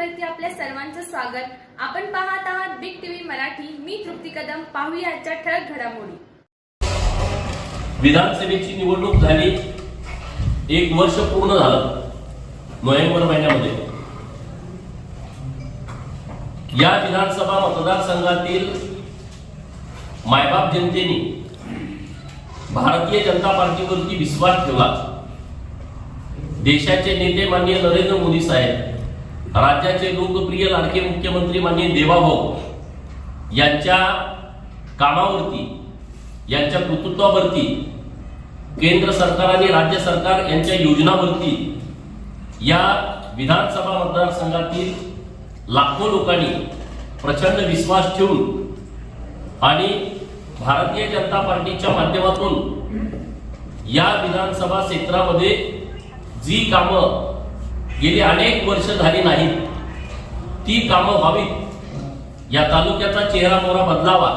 चॅनलवरती आपल्या सर्वांचं स्वागत। आपण पाहत आहात बिग टीव्ही मराठी। मी तृप्ती कदम। पाहूया आजच्या ठळक घडामोडी। विधानसभेची निवडणूक झाली, 1 वर्ष पूर्ण झालं नोव्हेंबर महिन्यामध्ये। या विधानसभा मतदारसंघातील मायबाप जनतेने भारतीय जनता पार्टीवरती विश्वास ठेवला। देशाचे नेते माननीय नरेंद्र मोदी साहेब, राज्याचे लोकप्रिय लाडके मुख्यमंत्री माननीय देवाभाऊ यांच्या कामावरती, यांच्या कर्तृत्वावरती, केंद्र सरकार आणि राज्य सरकार यांच्या योजनांवरती या विधानसभा मतदारसंघातील लाखो लोकांनी प्रचंड विश्वास ठेवून आणि भारतीय जनता पार्टीच्या माध्यमातून या विधानसभा क्षेत्रामध्ये जी कामं गेली अनेक वर्ष झाली नाहीत ती कामं व्हावीत, या तालुक्याचा चेहरा मोहरा बदलावा,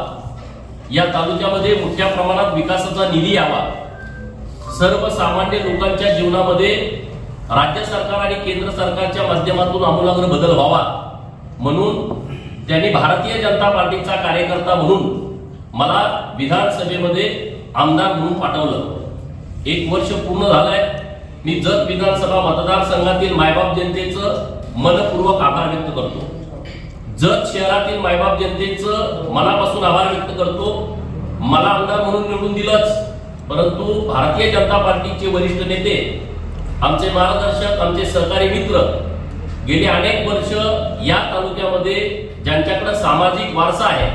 या तालुक्यामध्ये मोठ्या प्रमाणात विकासाचा निधी यावा, सर्वसामान्य लोकांच्या जीवनामध्ये राज्य सरकार आणि केंद्र सरकारच्या माध्यमातून आमूलाग्र बदल व्हावा म्हणून त्यांनी भारतीय जनता पार्टीचा कार्यकर्ता म्हणून मला विधानसभेमध्ये आमदार म्हणून पाठवलं। 1 वर्ष पूर्ण झालंय। मी जत विधानसभा मतदारसंघातील मायबाप जनतेचं मनपूर्वक आभार व्यक्त करतो। जत शहरातील मायबाप जनतेचं मनापासून आभार व्यक्त करतो। मला आमदार म्हणून निवडून दिलंच, परंतु भारतीय जनता पार्टीचे वरिष्ठ नेते, आमचे मार्गदर्शक, आमचे सहकारी मित्र गेली अनेक वर्ष या तालुक्यामध्ये ज्यांच्याकडे सामाजिक वारसा आहे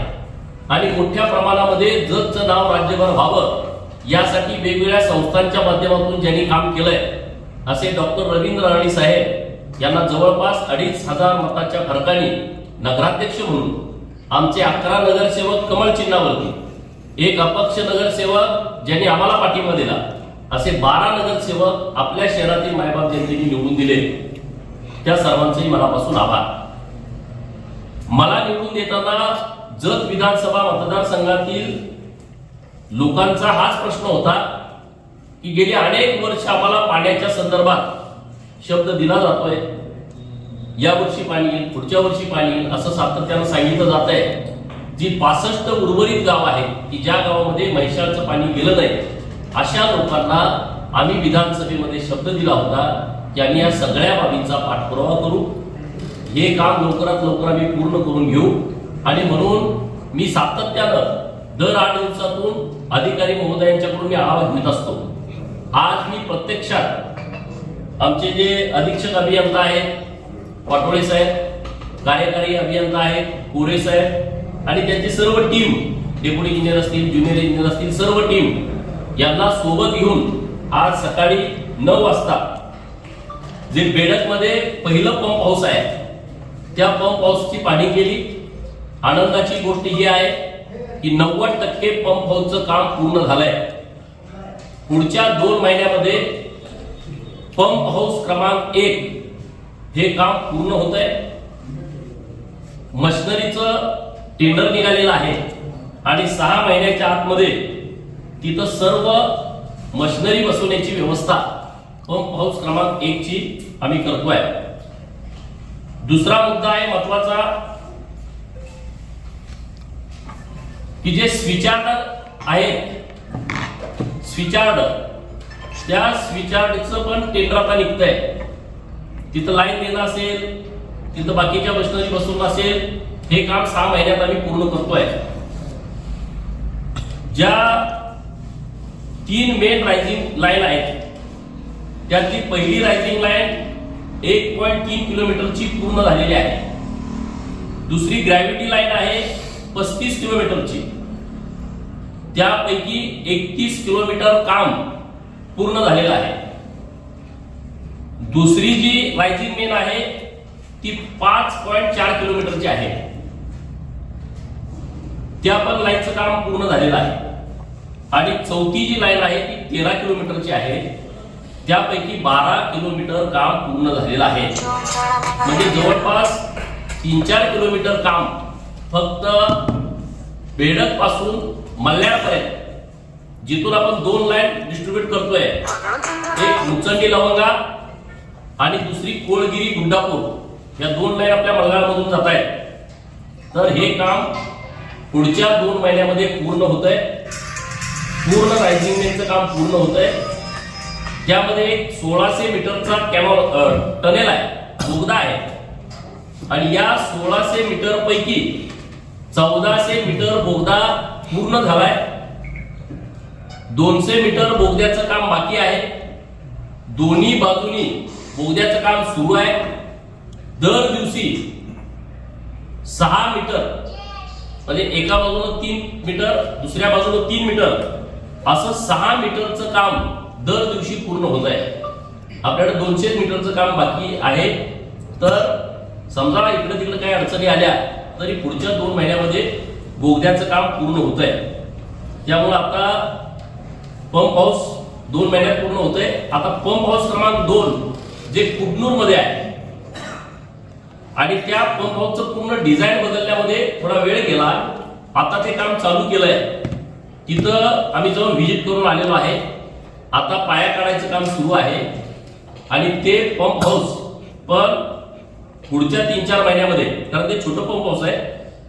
आणि मोठ्या प्रमाणामध्ये जतचं नाव राज्यभर व्हावं यासाठी वेगवेगळ्या संस्थांच्या माध्यमातून ज्यांनी काम केलंय असे डॉक्टर रवींद्र राणे साहेब यांना जवळपास 2,500 मताच्या फरकाने नगराध्यक्ष म्हणून, आमचे 11 नगरसेवक कमळ चिन्हावरती, 1 अपक्ष नगरसेवक ज्यांनी आम्हाला पाठिंबा दिला, असे 12 नगरसेवक आपल्या शहरातील मायबाप जनतेने निवडून दिले। त्या सर्वांचेही मनापासून आभार। मला निवडून देताना जत विधानसभा मतदारसंघातील लोकांचा हाच प्रश्न होता की गेली अनेक वर्ष आम्हाला पाण्याच्या संदर्भात शब्द दिला जातोय, या वर्षी पाणी येईल, पुढच्या वर्षी पाणी येईल असं सातत्यानं सांगितलं जात आहे। जी 65 उर्वरित गाव आहेत की ज्या गावामध्ये म्हैसाळचं पाणी गेलं नाही, अशा लोकांना आम्ही विधानसभेमध्ये शब्द दिला होता की आम्ही या सगळ्या बाबींचा पाठपुरावा करू, हे काम लवकरात लवकर आम्ही पूर्ण करून घेऊ। आणि म्हणून मी सातत्यानं दर 8 दिवसातून अधिकारी महोदयांच्याकडून मी आढावा घेत असतो। आज मी प्रत्यक्षात आमचे जे अधीक्षक अभियंता आहेत, पाटोळे साहेब, कार्यकारी अभियंता आहेत, कोरे साहेब आणि त्यांची सर्व टीम, डेप्युटी इंजिनियर असतील, ज्युनियर इंजिनियर असतील, सर्व टीम यांना सोबत घेऊन आज सकाळी 9 वाजता जे बेडकमध्ये पहिलं पंप हाऊस आहे त्या पंप हाऊसची पाहणी केली। आनंदाची गोष्ट ही आहे की 90% पंप हाऊसचं काम पूर्ण झालंय। पुढच्या 2 महिन्यामध्ये पंप हाऊस क्रमांक 1 हे काम पूर्ण होत आहे। मशिनरीचं टेंडर निघालेलं आहे आणि 6 महिन्याच्या आतमध्ये तिथं सर्व मशिनरी बसवण्याची व्यवस्था पंप हाऊस क्रमांक 1 ची आम्ही करतोय। दुसरा मुद्दा आहे महत्वाचा की जे स्विचार्ड आहेत, त्या स्विचार्डचं पण टेंडर आता निघतंय। तिथं लाईन देणं असेल, तिथं बाकीच्या मशिनरी बसवणं असेल, हे काम 6 महिन्यात आम्ही पूर्ण करतोय। ज्या 3 मेन रायझिंग लाईन आहेत त्यातली पहिली रायझिंग लाईन 1.3 किलोमीटरची पूर्ण झालेली आहे। दुसरी ग्रॅव्हिटी लाईन आहे 35 किलोमीटरची, त्यापैकी 31 किलोमीटर काम पूर्ण झालेलं आहे। दुसरी जी रायझिंग मेन आहे ती 5.4 किलोमीटरची आहे, त्या पण लाईनचं काम पूर्ण झालेलं आहे। आणि चौथी जी लाईन आहे ती 13 किलोमीटरची आहे, त्यापैकी 12 किलोमीटर काम पूर्ण झालेलं आहे। म्हणजे जवळपास 3-4 किलोमीटर काम फक्त बेडक पासून मल्याळपर्यंत, जिथून आपण 2 लाईन डिस्ट्रीब्यूट करतोय, एक मुचंडी लवंगा आणि दुसरी कोळगिरी गुंडापूर, या 2 लाईन आपल्या मल्हारमधून जात आहेत. तर हे काम पुढच्या 2 महिन्यामध्ये पूर्ण होत आहे. पूर्ण रायझिंग मेनचं काम पूर्ण होत आहे. त्यामध्ये 1600 मीटरचा टनेल आहे, बोगदा आहे. आणि या 1600 मीटर पैकी 1400 मीटर बोगदा पूर्ण झालाय. 200 मीटर बोगद्याचं काम बाकी आहे. दोन्ही बाजूनी बोगद्याचं काम सुरू आहे. दर दिवशी 6 मीटर म्हणजे एका बाजूला 3 मीटर, दुसऱ्या बाजूला 3 मीटर, असं 6 मीटरचं काम दर दिवशी पूर्ण होत आहे. आपल्याकडे 200 मीटरचं काम बाकी आहे. तर समजा इकडे तिकडे काही अडचणी आल्या तरी पुढच्या 2 महिन्यामध्ये बोगद्याचं काम पूर्ण होत आहे. त्यामुळे आता पंप हाऊस 2 महिन्यात पूर्ण होत आहे. आता पंप हाऊस क्रमांक 2 जे कुडनूर मध्ये आहे आणि त्या पंप हाऊसचं पूर्ण डिझाईन बदलण्यामध्ये थोडा वेळ गेला. आता ते काम चालू केलंय. तिथं आम्ही जाऊन व्हिजिट करून आलेलो आहे. आता पाया काढायचं काम सुरू आहे आणि ते पंप हाऊस पण पुढच्या 3-4 महिन्यामध्ये, कारण ते छोटं पंप हाऊस आहे,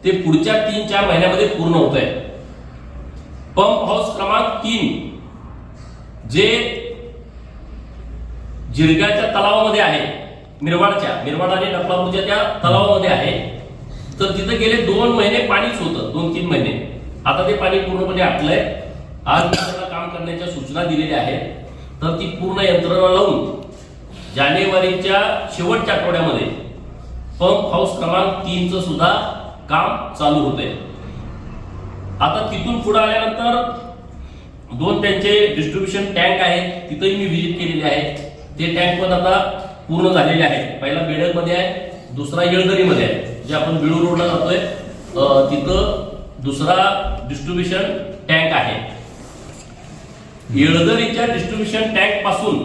ते पुढच्या 3-4 महिन्यामध्ये पूर्ण होत आहे. पंप हाऊस क्रमांक 3 जे जिरग्याच्या तलावामध्ये आहे, मिरवाड आणि नकलापूरच्या त्या तलावामध्ये आहे. तर तिथे गेले 2 महिने पाणीच होतं, 2-3 महिने. आता ते पाणी पूर्णपणे आटलंय. आज मी त्याला काम करण्याच्या सूचना दिलेल्या आहेत. तर ती पूर्ण यंत्रणा लावून जानेवारीच्या शेवटच्या आठवड्यामध्ये पंप हाऊस क्रमांक 3चं सुद्धा काम चालू होतंय. आता तिथून पुढे आल्यानंतर 2 त्यांचे डिस्ट्रीब्युशन टँक आहेत, तिथेही मी व्हिजिट केलेली आहे. ते टँक पण आता पूर्ण झालेले आहेत. पहिला बेडकमध्ये आहे, दुसरा येळदरीमध्ये आहे. जे आपण बिळूर रोडला जातोय तिथं दुसरा डिस्ट्रीब्युशन टँक आहे. येळदरीच्या डिस्ट्रीब्युशन टँक पासून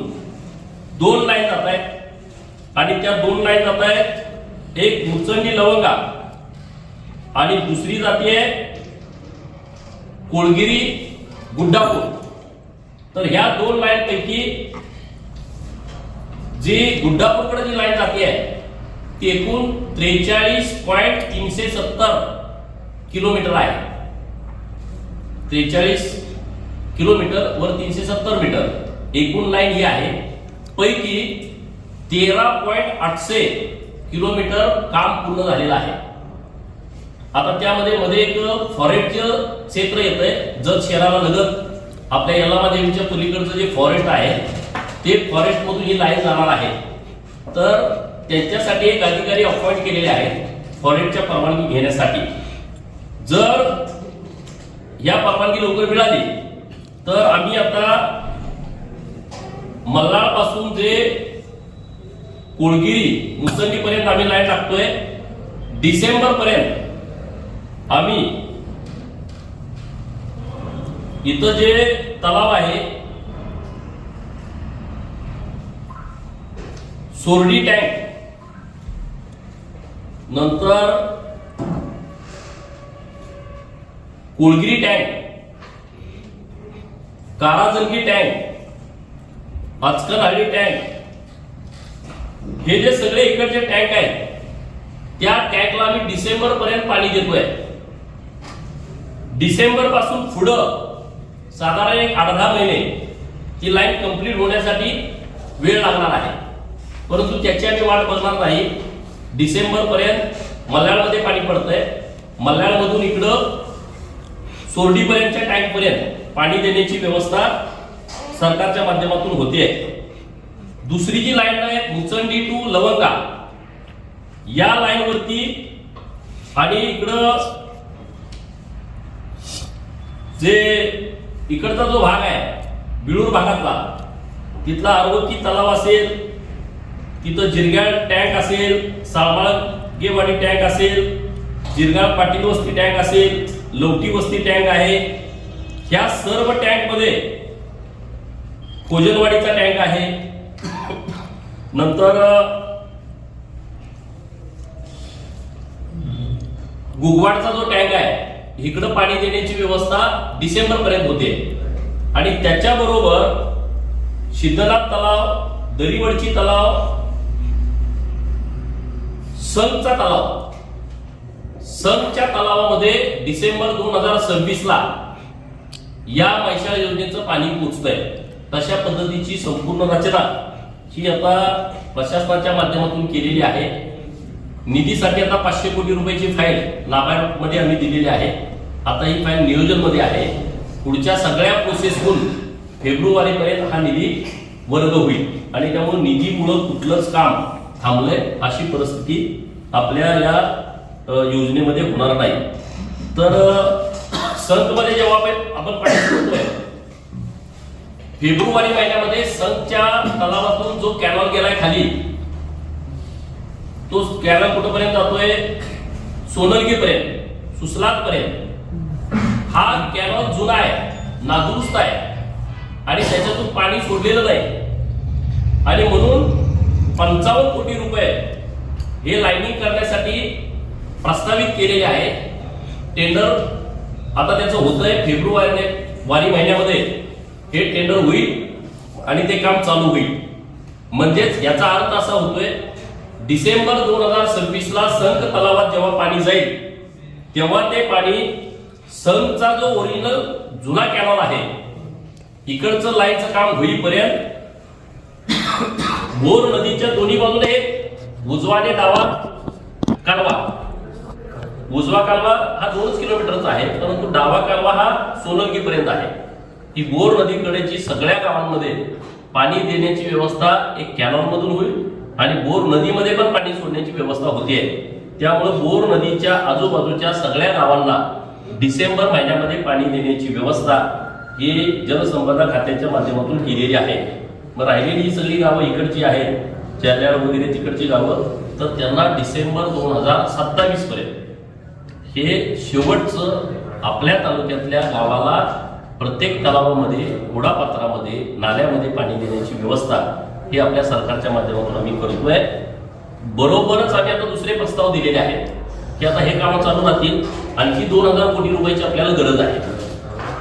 2 लाईन जात आहेत आणि त्या 2 लाईन जात आहेत. एक मुचंडी लवंगा आणि दुसरी जाते कोळगिरी गुड्डापूर. तर ह्या 2 लाईन पैकी जी गुड्डापूरकडे जी लाईन जाते आहे ती एकूण 43.370 किलोमीटर आहे. 43 किलोमीटर वर 370 मीटर एकूण लाईन ही आहे. पैकी 13.800 किलोमीटर काम पूर्ण झालेलं आहे. आता त्यामध्ये मध्ये एक फॉरेस्टचं क्षेत्र येतंय. जत शहराला लगत आपल्या यल्लामा देवीच्या पलीकडचं जे फॉरेस्ट आहे ते फॉरेस्ट मधून ही लाईन जाणार आहे. तर त्यांच्यासाठी एक अधिकारी अपॉइंट केलेले आहेत फॉरेस्टच्या परवानगी घेण्यासाठी. जर या परवानगी लवकर मिळाली तर आम्ही आता मल्हार पासून जे कोळगिरी मुसंडी पर्यंत आम्ही लाईन टाकतोय. डिसेंबर पर्यंत आम्ही इथं जे तलाव आहे सोरडी टँक, नंतर कोळगिरी टँक, काराजंगी टँक, अचकनहळ्ळी टँक, हे जे सगळे इकडचे टँक आहेत त्या टँकला आम्ही डिसेंबर पर्यंत पाणी देतोय. डिसेंबर पासून पुढं साधारण एक 8-10 महिने ती लाईन कंप्लीट होण्यासाठी वेळ लागणार आहे. परंतु त्याची आम्ही वाट बघणार नाही. डिसेंबर पर्यंत मल्याळमध्ये पाणी पडतंय. मल्याळमधून इकडं सोरडीपर्यंतच्या टँक पर्यंत पाणी देण्याची व्यवस्था सरकारच्या माध्यमातून होते. दुसरी जी लाईन आहे मुचंडी टू लवंगा, या लाईन वरती आणि इकडं जे इकडचा जो भाग आहे बिळूर भागातला, तिथला आरवती तलाव असेल, तिथं जिरगाळ टँक असेल, साळमाळगेवाडी टँक असेल, जिरगाळ पाटील वस्ती टँक असेल, लवटी वस्ती टँक आहे. ह्या सर्व टँक मध्ये कोजनवाडीचा टँक आहे. नंतर गुगवाडचा जो टँक आहे इकडं पाणी देण्याची व्यवस्था डिसेंबर पर्यंत होते. आणि त्याच्याबरोबर सिद्धनाथ तलाव, दरीवडची तलाव, संघचा तलाव, संघच्या तलावामध्ये डिसेंबर 2026 ला या मैशाळ योजनेचं पाणी पोहोचतंय. तशा पद्धतीची संपूर्ण रचना ही आता प्रशासनाच्या माध्यमातून केलेली आहे. निधीसाठी आता 500 कोटी रुपयाची फाईल नाबार्ड मध्ये आम्ही दिलेली आहे. आता ही फाईल नियोजन मध्ये आहे. पुढच्या सगळ्या प्रोसेसहून फेब्रुवारीपर्यंत हा निधी वर्ग होईल आणि त्यामुळे निधीमुळे कुठलंच काम थांबलंय अशी परिस्थिती आपल्या या योजनेमध्ये होणार नाही. तर संघमध्ये जेव्हा आपण पाणी सोडतोय, फेब्रुवारी महिन्यामध्ये संघच्या तलावातून जो कॅनॉल गेलाय खाली, तो कॅनॉल कुठपर्यंत जातोय? सोनलगीपर्यंत, सुसलातपर्यंत. हा कॅनॉल जुना आहे, नादुरुस्त आहे आणि त्याच्यातून पाणी सोडलेलं नाही आणि म्हणून 55 कोटी रुपये हे लाईनिंग करण्यासाठी प्रस्तावित केलेले आहे. टेंडर आता त्याचं होतंय. फेब्रुवारी महिन्यामध्ये हे टेंडर होईल आणि ते काम चालू होईल. म्हणजेच याचा अर्थ असा होतोय, डिसेंबर 2026 ला संघ तलावात जेव्हा पाणी जाईल तेव्हा ते पाणी संघचा जो ओरिजिनल जुना कॅनॉल आहे इकडचं लाईनचं काम होईपर्यंत बोर नदीच्या दोन्ही बाजूने उजवा आणि डावा कालवा, उजवा कालवा हा 2 किलोमीटरचा आहे, परंतु डावा कालवा हा सोनलगीपर्यंत आहे. ही बोर नदीकडेची सगळ्या गावांमध्ये पाणी देण्याची व्यवस्था एक कॅनॉल मधून होईल आणि बोर नदीमध्ये पण पाणी सोडण्याची व्यवस्था होतीये. त्यामुळे बोर नदीच्या आजूबाजूच्या सगळ्या गावांना डिसेंबर महिन्यामध्ये पाणी देण्याची व्यवस्था ही जलसंपदा खात्याच्या माध्यमातून केलेली आहे. मग राहिलेली ही सगळी गावं इकडची आहेत, जालना वगैरे तिकडची गावं, तर त्यांना डिसेंबर 2027 पर्यंत हे शेवटचं आपल्या तालुक्यातल्या गावाला प्रत्येक तलावामध्ये, ओढापात्रामध्ये, नाल्यामध्ये पाणी देण्याची व्यवस्था ही आपल्या सरकारच्या माध्यमातून आम्ही करतोय. बरोबरच आम्ही आता दुसरे प्रस्ताव दिलेले आहेत की आता हे कामं चालू राहतील. आणखी 2000 कोटी रुपयाची आपल्याला गरज आहे.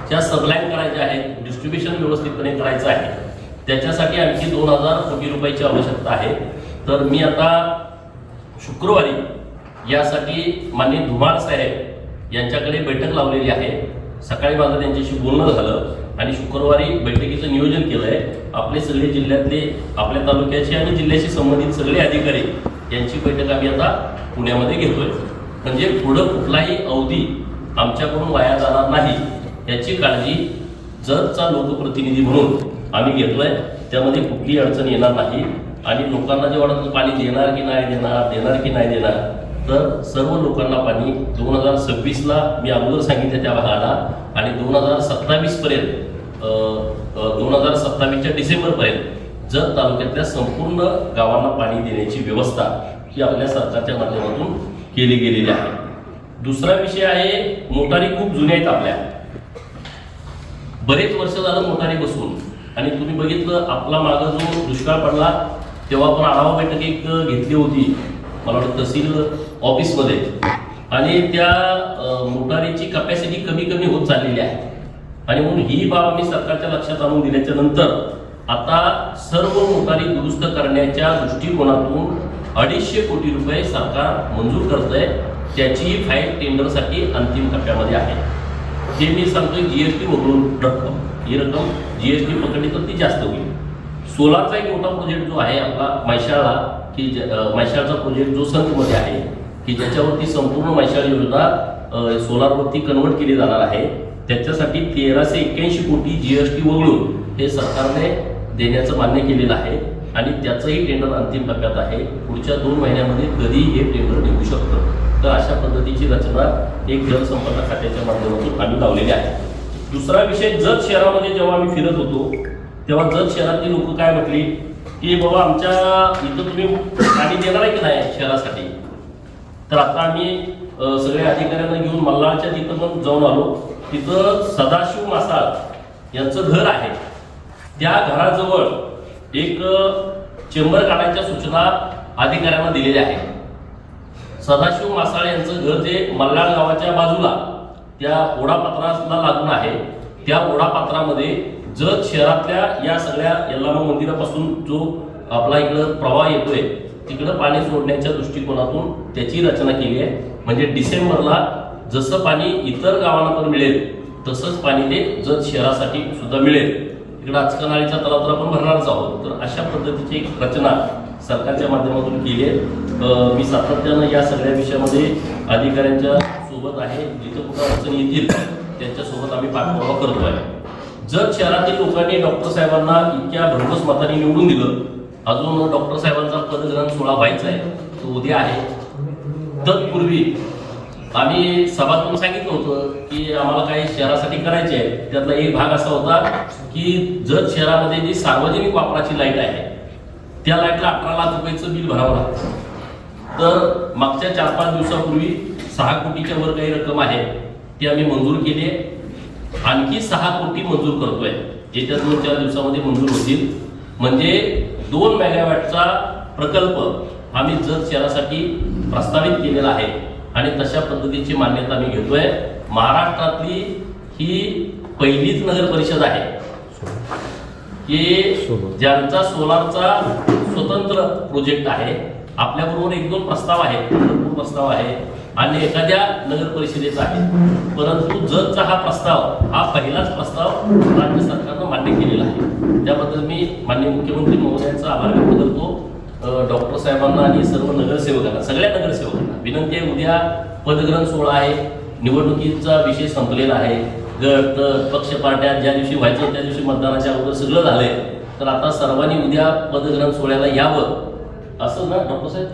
त्या सबलाईन करायच्या आहेत, डिस्ट्रीब्युशन व्यवस्थितपणे करायचं आहे, त्याच्यासाठी आणखी 2000 कोटी रुपयाची आवश्यकता आहे. तर मी आता शुक्रवारी यासाठी माननीय धुमाळ साहेब यांच्याकडे बैठक लावलेली आहे. सकाळी माझं त्यांच्याशी बोलणं झालं आणि शुक्रवारी बैठकीचं नियोजन केलंय. आपले सगळे जिल्ह्यातले, आपल्या तालुक्याचे आणि जिल्ह्याशी संबंधित सगळे अधिकारी यांची बैठक आम्ही आता पुण्यामध्ये घेतोय. म्हणजे पुढं कुठलाही अवधी आमच्याकडून वाया जाणार नाही याची काळजी जतचा लोकप्रतिनिधी म्हणून आम्ही घेतोय. त्यामध्ये कुठलीही अडचण येणार नाही आणि लोकांना जे वाटतं पाणी देणार की नाही देणार, देणार की नाही देणार, तर सर्व लोकांना पाणी 2026 ला मी अगोदर सांगितलं त्या भागाला आणि 2027 पर्यंत 2027च्या डिसेंबर पर्यंत जत तालुक्यातल्या संपूर्ण गावांना पाणी देण्याची व्यवस्था ही आपल्या सरकारच्या माध्यमातून केली गेलेली आहे. दुसरा विषय आहे, मोटारी खूप जुन्या आहेत आपल्या, बरेच वर्ष झालं मोटारी बसून. आणि तुम्ही बघितलं आपला मागं जो दुष्काळ पडला तेव्हा आपण आढावा बैठक एक घेतली होती, मला वाटतं तहसील ऑफिसमध्ये, आणि त्या मोटारीची कपॅसिटी कमी कमी होत चाललेली आहे. आणि म्हणून ही बाब आम्ही सरकारच्या लक्षात आणून दिल्याच्या नंतर आता सर्व मोटारी दुरुस्त करण्याच्या दृष्टिकोनातून 250 कोटी रुपये सरकार मंजूर करतंय. त्याची फाईल टेंडरसाठी अंतिम टप्प्यामध्ये आहे. हे मी सांगतोय जीएसटी वगळून रक्कम, ही रक्कम जीएसटी पकडली तर ती जास्त होईल. सोलारचा एक मोठा प्रोजेक्ट जो आहे आपला मैशाळला, की मैशाळचा प्रोजेक्ट जो संघमध्ये आहे की ज्याच्यावरती संपूर्ण मैशाळ योजना सोलारवरती कन्वर्ट केली जाणार आहे, त्याच्यासाठी 1381 कोटी जीएसटी वगळून हे सरकारने देण्याचं मान्य केलेलं आहे आणि त्याचंही टेंडर अंतिम टप्प्यात आहे. पुढच्या 2 महिन्यामध्ये कधी हे टेंडर निघू शकतं. तर अशा पद्धतीची रचना एक जलसंपदा खात्याच्या माध्यमातून आम्ही लावलेली आहे. दुसरा विषय, जत शहरामध्ये जेव्हा आम्ही फिरत होतो तेव्हा जत शहरातली लोक काय म्हटली की बाबा आमच्या इथं तुम्ही पाणी देणार आहे की नाही शहरासाठी. तर आता आम्ही सगळ्या अधिकाऱ्यांना घेऊन मल्हारच्या तिथं पण जाऊन आलो. तिथं सदाशिव मासाळ यांचं घर आहे, त्या घराजवळ एक चेंबर काढायच्या सूचना अधिकाऱ्यांना दिलेल्या आहेत. सदाशिव मासाळ यांचं घर जे मल्हार गावाच्या बाजूला त्या ओढापात्राला लागून आहे, त्या ओढापात्रामध्ये जत शहरातल्या या सगळ्या यल्लामा मंदिरापासून जो आपला इकडं प्रवाह येतोय तिकडं पाणी सोडण्याच्या दृष्टिकोनातून त्याची रचना केली आहे. म्हणजे डिसेंबरला जसं पाणी इतर गावांना पण मिळेल तसंच पाणी ते जत शहरासाठी सुद्धा मिळेल. इकडं आचकनाळीचा तलाव तर आपण भरणारच आहोत. तर अशा पद्धतीची एक रचना सरकारच्या माध्यमातून केली आहे. मी सातत्यानं या सगळ्या विषयामध्ये अधिकाऱ्यांच्या सोबत आहे. जिथं कुठं अडचणी येतील त्यांच्यासोबत आम्ही पाठपुरावा करतोय. जत शहरातील लोकांनी डॉक्टर साहेबांना इतक्या भरघोस मताने निवडून दिलं. अजून डॉक्टर साहेबांचा पदग्रहण सोहळा व्हायचा आहे, तो उद्या आहे. तत्पूर्वी आम्ही सभातून सांगितलं होतं की आम्हाला काही शहरासाठी करायचे आहे. त्यातला एक भाग असा होता की जत शहरामध्ये जी सार्वजनिक वापराची लाईट आहे त्या लाईटला 18 लाख रुपयाचं बिल भरावं लागतं. तर मागच्या 4-5 दिवसापूर्वी 6 कोटीच्या वर काही रक्कम आहे ती आम्ही मंजूर केली आहे. आणखी 6 कोटी मंजूर करतोय. येत्या 2-4 दिवसामध्ये मंजूर होतील. म्हणजे 2 मेगावॅटचा प्रकल्प आम्ही जत शहरासाठी प्रस्तावित केलेला आहे आणि तशा पद्धतीची मान्यता आम्ही घेतोय. महाराष्ट्रातली ही पहिलीच नगर परिषद आहे की ज्यांचा सोलारचा स्वतंत्र प्रोजेक्ट आहे. आपल्याबरोबर 1-2 प्रस्ताव आहेत, भरपूर प्रस्ताव आहे आणि एखाद्या नगर परिषदेचा आहे. परंतु जतचा हा प्रस्ताव हा पहिलाच प्रस्ताव राज्य सरकारनं मान्य केलेला आहे. त्याबद्दल मी माननीय मुख्यमंत्री महोदयांचा आभार व्यक्त करतो. डॉक्टर साहेबांना आणि सर्व नगरसेवकांना, सगळ्या नगरसेवकांना विनंती आहे. उद्या पदग्रहण सोहळा आहे. निवडणुकीचा विषय संपलेला आहे. गट पक्ष पार्ट्या ज्या दिवशी व्हायचं त्या दिवशी मतदानाच्या अगोदर सगळं झालंय. तर आता सर्वांनी उद्या पदग्रहण सोहळ्याला यावं असं ना डॉक्टर साहेब,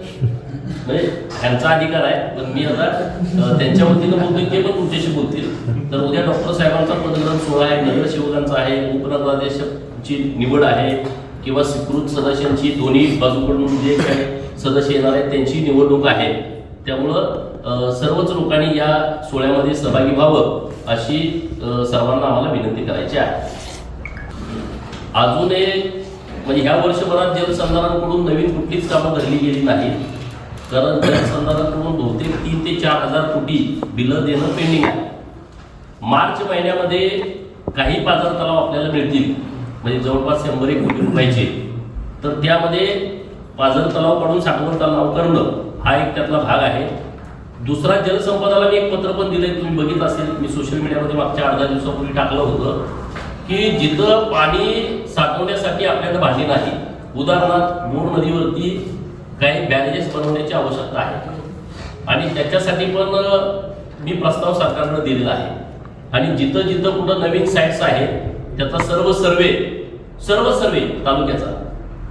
म्हणजे त्यांचा अधिकार आहे. पण मी आता त्यांच्या वतीनं बोलतोय, ते पण तुमच्याशी बोलतील. तर उद्या डॉक्टर साहेबांचा पदग्रहण सोहळा आहे, नगरसेवकांचा आहे, उपनगराध्यक्षाची निवड आहे किंवा स्वीकृत सदस्यांची दोन्ही बाजूकडून जे काही सदस्य येणार आहेत त्यांची निवडणूक आहे. त्यामुळं सर्वच लोकांनी या सोहळ्यामध्ये सहभागी व्हावं अशी सर्वांना आम्हाला विनंती करायची आहे. अजून एक म्हणजे ह्या वर्षभरात जलसंधारणाकडून नवीन कुठलीच कामं धरली गेली नाहीत. कारण जलसंधारणाकडून बहुतेक 3 ते 4 हजार कोटी बिलं देणं पेंडिंग आहे. मार्च महिन्यामध्ये काही पाझर तलाव आपल्याला मिळतील, म्हणजे जवळपास 100 कोटी रुपयाचे. तर त्यामध्ये पाझर तलाव काढून साठवण तलाव करणं हा एक त्यातला भाग आहे. दुसरा, जलसंपदाला मी एक पत्र पण दिलंय, तुम्ही बघितलं असेल. मी सोशल मीडियामध्ये मागच्या 8-10 दिवसापूर्वी टाकलं होतं की जिथं पाणी साठवण्यासाठी आपल्याला भांडी नाही, उदाहरणार्थ बोर नदीवरती काही बॅरेजेस बनवण्याची आवश्यकता आहे आणि त्याच्यासाठी पण मी प्रस्ताव सरकारकडे दिलेला आहे. आणि जिथं जिथं कुठं नवीन साईट्स आहेत त्याचा सर्व सर्वे तालुक्याचा.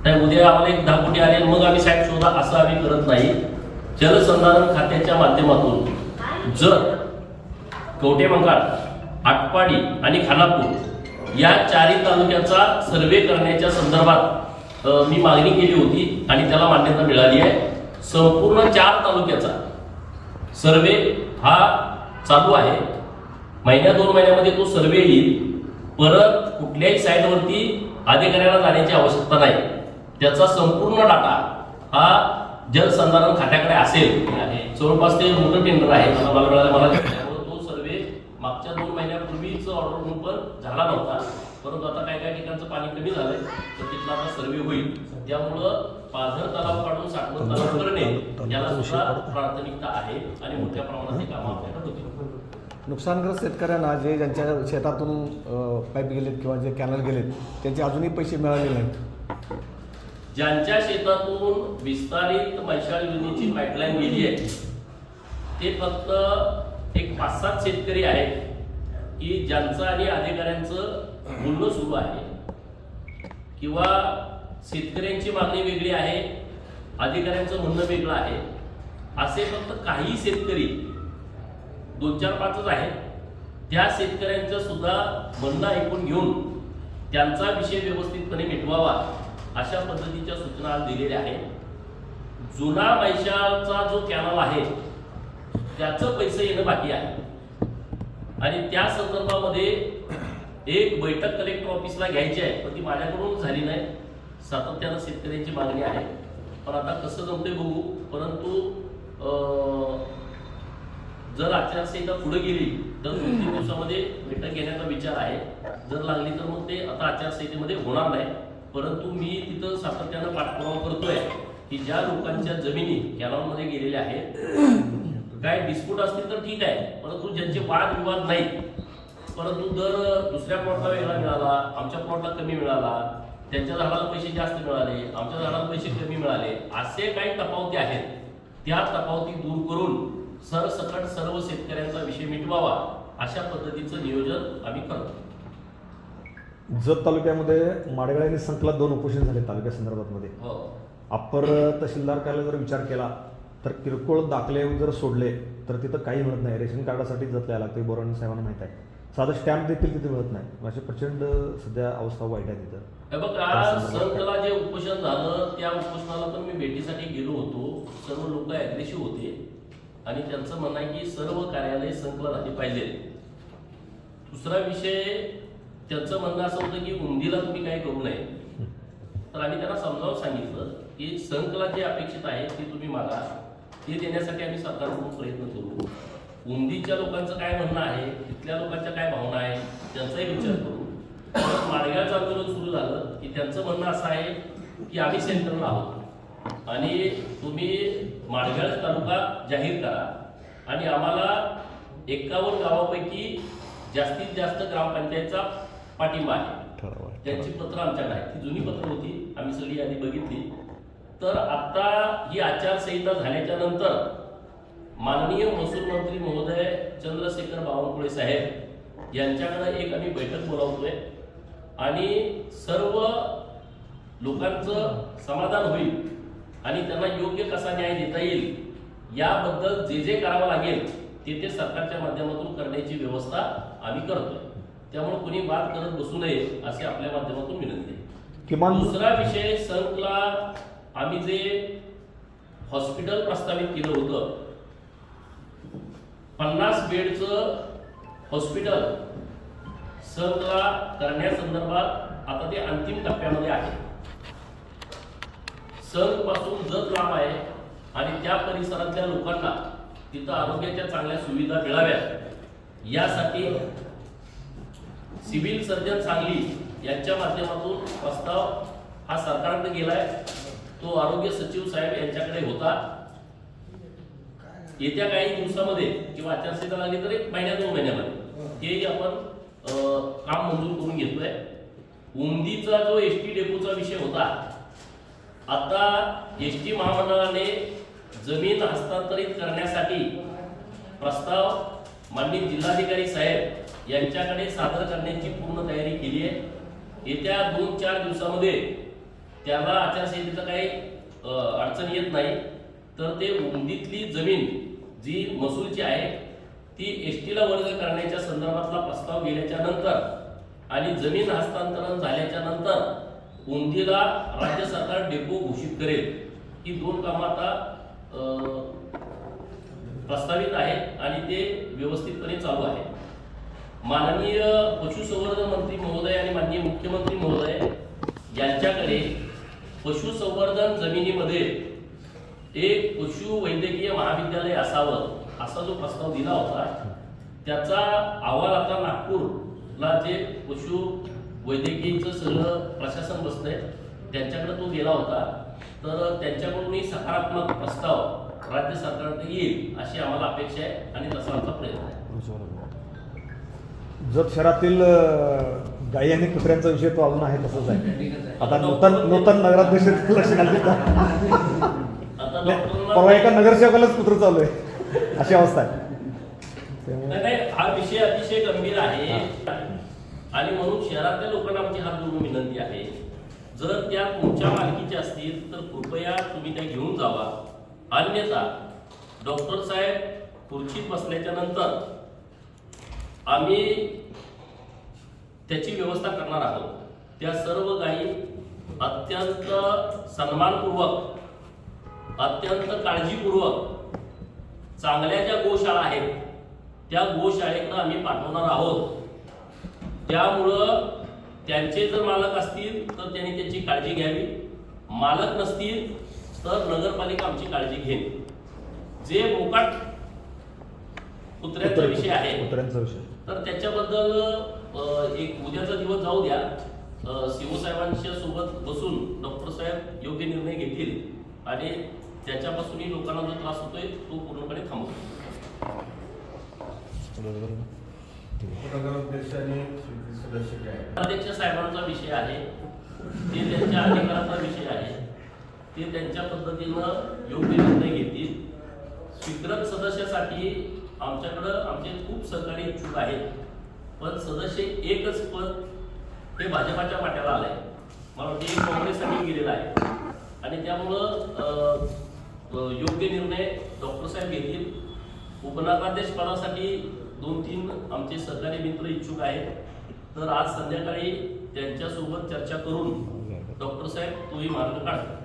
तर उद्या आम्हाला एक 10 कोटी आले मग आम्ही साईट शोधा असं आम्ही करत नाही. जलसंधारण खात्याच्या माध्यमातून जर कवठेमंकाळ, आटपाडी आणि खानापूर या 4 तालुक्याचा सर्वे करण्याच्या संदर्भात मी मागणी केली होती आणि त्याला मान्यता मिळाली आहे. संपूर्ण 4 तालुक्याचा सर्वे हा चालू आहे. 1-2 महिन्यामध्ये तो सर्वे येईल. परत कुठल्याही साईटवरती अधिकाऱ्यांना जाण्याची आवश्यकता नाही. त्याचा संपूर्ण डाटा हा जलसंधारण खात्याकडे असेल. जवळपास ते मोठं टेंडर आहे मला मिळालं. मला तो सर्वे मागच्या 2 महिन्यापूर्वीच ऑर्डर म्हणून पण झाला नव्हता. परंतु आता काही ठिकाणचं पाणी कमी झालंय तर तिथला आता सर्वे होईल. त्यामुळं पाझर तलाव काढून साठवण तलाव करणे याला सुद्धा प्राथमिकता आहे आणि मोठ्या प्रमाणात हे काम आपल्याकडे होतील. नुकसानग्रस्त शेतकऱ्यांना जे ज्यांच्या शेतातून पाईप गेलेत किंवा जे कॅनल गेलेत त्यांचे अजूनही पैसे मिळालेले नाहीत. ज्यांच्या शेतातून विस्तारित मैशाळ योजनेची पाईपलाईन गेली आहे ते फक्त एक 5-7 शेतकरी आहेत की ज्यांचं आणि अधिकाऱ्यांचं बोलणं सुरू आहे किंवा शेतकऱ्यांची मागणी वेगळी आहे, अधिकाऱ्यांचं म्हणणं वेगळं आहे. असे फक्त काही शेतकरी 2-4-5च आहेत. त्या शेतकऱ्यांचं सुद्धा म्हणणं ऐकून घेऊन त्यांचा विषय व्यवस्थितपणे मिटवावा अशा पद्धतीच्या सूचना आज दिलेल्या आहेत. जुना मैशाळचा जो कॅनल आहे त्याचं पैसे येणं बाकी आहे आणि त्या संदर्भामध्ये एक बैठक कलेक्टर ऑफिसला घ्यायची आहे, पण ती माझ्याकडून झाली नाही. सातत्यानं शेतकऱ्यांची मागणी आहे. पण आता कसं जमते बघू. परंतु जर आचारसंहिता पुढे गेली तर 2-3 दिवसामध्ये बैठक घेण्याचा विचार आहे. जर लागली तर मग ते आता आचारसंहितेमध्ये होणार नाही. परंतु मी तिथं सातत्यानं पाठपुरावा करतोय की ज्या लोकांच्या जमिनी कॅनॉलमध्ये गेलेल्या आहेत, काय डिस्प्यूट असतील तर ठीक आहे, परंतु ज्यांचे वादविवाद नाहीत, परंतु दर दुसऱ्या प्लॉटला वेगळा मिळाला, आमच्या प्लॉटला कमी मिळाला, त्यांच्या झाडाला पैसे जास्त मिळाले, आमच्या झाडाला पैसे कमी मिळाले, असे काही तफावती आहेत, त्या तफावती दूर करून सरसकट सर्व शेतकऱ्यांचा विषय मिटवावा अशा पद्धतीचं नियोजन आम्ही करतो. जत तालुक्यामध्ये माडगाळ आणि संकलात 2 उपोषण झाले तालुक्या संदर्भात. हो. अप्पर तहसीलदार कार्यालयात जर विचार केला तर किरकोळ दाखले जर सोडले तर तिथं काही मिळत नाही. रेशन कार्डासाठी जत यायला लागते, बोराणी साहेबांना माहीत आहे. साधं स्टॅम्प देखील तिथे मिळत नाही. अशी प्रचंड सध्या अवस्था वाईट आहे तिथं. हे बघा, संकला जे उपोषण झालं त्या उपोषणाला पण मी भेटीसाठी गेलो होतो. सर्व लोक ॲग्रेसिव्ह होते आणि त्यांचं म्हणणं आहे की सर्व कार्यालय संकला झाली पाहिजे. दुसरा विषय त्यांचं म्हणणं असं होतं की उंदीला तुम्ही काही करू नये. तर आम्ही त्यांना समजावून सांगितलं की संकला जे अपेक्षित आहे ते तुम्ही मागा, ते देण्यासाठी आम्ही सरकारकडून प्रयत्न करू. उंदीच्या लोकांचं काय म्हणणं आहे, तिथल्या लोकांच्या काय भावना आहे त्यांचाही विचार करू. माडगाळचं आंदोलन सुरू झालं की त्यांचं म्हणणं असं आहे की आम्ही सेंट्रलला आहोत आणि तुम्ही माडगाळ तालुका जाहीर करा आणि आम्हाला 51 गावापैकी जास्तीत जास्त ग्रामपंचायतचा पाठिंबा आहे. त्यांची पत्र आमच्याकडे आहेत, ती जुनी पत्र होती, आम्ही सगळी यादी बघितली. तर आता ही आचारसंहिता झाल्याच्या नंतर माननीय महसूल मंत्री महोदय चंद्रशेखर बावनकुळे साहेब यांच्याकडे एक आम्ही बैठक बोलावतोय आणि सर्व लोकांचं समाधान होईल आणि त्यांना योग्य कसा न्याय देता येईल याबद्दल जे जे करावं लागेल ते सरकारच्या माध्यमातून करण्याची व्यवस्था आम्ही करतोय. त्यामुळे कुणी वाद करत बसू नये असे आपल्या माध्यमातून विनंती आहे. किमान दुसरा विषय, संकला आम्ही जे हॉस्पिटल प्रस्तावित केलं होतं 50 बेडचं हॉस्पिटल संकला करण्यासंदर्भात आता ते अंतिम टप्प्यामध्ये आहे. संघ पासून जत लांब आहे आणि त्या परिसरातल्या लोकांना तिथं आरोग्याच्या चांगल्या सुविधा मिळाव्यात यासाठी सिव्हिल सर्जन सांगली यांच्या माध्यमातून प्रस्ताव हा सरकारकडे गेलाय. तो आरोग्य सचिव साहेब यांच्याकडे होता. येत्या काही दिवसामध्ये किंवा आचारसंहिता लागली तर 1 महिन्या 2 महिन्यामध्ये तेही आपण काम मंजूर करून घेतोय. उंदीचा जो एसटी डेपोचा विषय होता, आता एसटी महामंडळाने जमीन हस्तांतरित करण्यासाठी प्रस्ताव माननीय जिल्हाधिकारी साहेब यांच्याकडे सादर करण्याची पूर्ण तयारी केली आहे. येत्या 2-4 दिवसामध्ये त्याला आचारसंहितेचं काही अडचण येत नाही तर ते उंदीतली जमीन जी महसूलची आहे ती एसटीला वर्ग करण्याच्या संदर्भातला प्रस्ताव गेल्याच्या नंतर आणि जमीन हस्तांतरण झाल्याच्या नंतर उंदीला राज्य सरकार डेपो घोषित करेल. ही 2 कामं आता प्रस्तावित आहेत आणि ते व्यवस्थितपणे चालू आहे. माननीय पशुसंवर्धन मंत्री महोदय आणि माननीय मुख्यमंत्री महोदय यांच्याकडे पशुसंवर्धन जमिनीमध्ये एक पशुवैद्यकीय महाविद्यालय असावं असा जो प्रस्ताव दिला होता त्याचा अहवाल आता नागपूरला जे पशु वैद्यकीयचं सगळं प्रशासन बसलंय त्यांच्याकडे तो गेला होता. तर त्यांच्याकडूनही सकारात्मक प्रस्ताव राज्य सरकारकडे येईल अशी आम्हाला अपेक्षा आहे आणि तसा आमचा प्रयत्न आहे. जत शहरातील गायी आणि कुत्र्यांचा विषय तो अजून आहे तसंच आहे. आता नूतन नगराध्यक्ष लक्ष घालतील का? परवा एका नगरसेवकालाच कुत्र चालू आहे अशी अवस्था आहे. नाही, हा विषय अतिशय गंभीर आहे आणि म्हणून शहरातल्या लोकांना आमची हात जोडून विनंती आहे, जर त्या तुमच्या मालकीच्या असतील तर कृपया तुम्ही त्या घेऊन जावा. अन्यथा डॉक्टर साहेब खुर्चीत बसल्याच्या नंतर आम्ही त्याची व्यवस्था करणार आहोत. त्या सर्व गायी अत्यंत सन्मानपूर्वक, अत्यंत काळजीपूर्वक चांगल्या ज्या गोशाळा आहेत त्या गोशाळेकडे आम्ही पाठवणार आहोत. त्यामुळं त्यांचे जर मालक असतील तर त्यांनी त्याची काळजी घ्यावी, मालक नसतील तर नगरपालिका आमची काळजी घेईल. जे मोकाट कुत्र्यांचा विषय आहे तर त्याच्याबद्दल एक उद्याचा दिवस जाऊ द्या. सीओ साहेबांच्या सोबत बसून डॉक्टर साहेब योग्य निर्णय घेतील आणि त्याच्यापासूनही लोकांना जो त्रास होतोय तो पूर्णपणे थांबवतो. नगराध्यक्ष आणि सदस्य काय अध्यक्ष साहेबांचा विषय आहे, ते त्यांच्या अधिकाराचा विषय आहे, ते त्यांच्या पद्धतीनं योग्य निर्णय घेतील. स्वीकृत सदस्यासाठी आमच्याकडं आमचे खूप सहकारी इच्छुक आहेत, पण सदस्य एकच पद हे भाजपाच्या वाट्याला आलंय. मला वाटतं एक काँग्रेससाठी गेलेलं आहे आणि त्यामुळं योग्य निर्णय डॉक्टर साहेब घेतील. उपनगराध्यक्ष पदासाठी 2-3 आमचे सहकारी मित्र इच्छुक आहेत, तर आज संध्याकाळी त्यांच्यासोबत चर्चा करून डॉक्टर साहेब तोही मार्ग काढतात.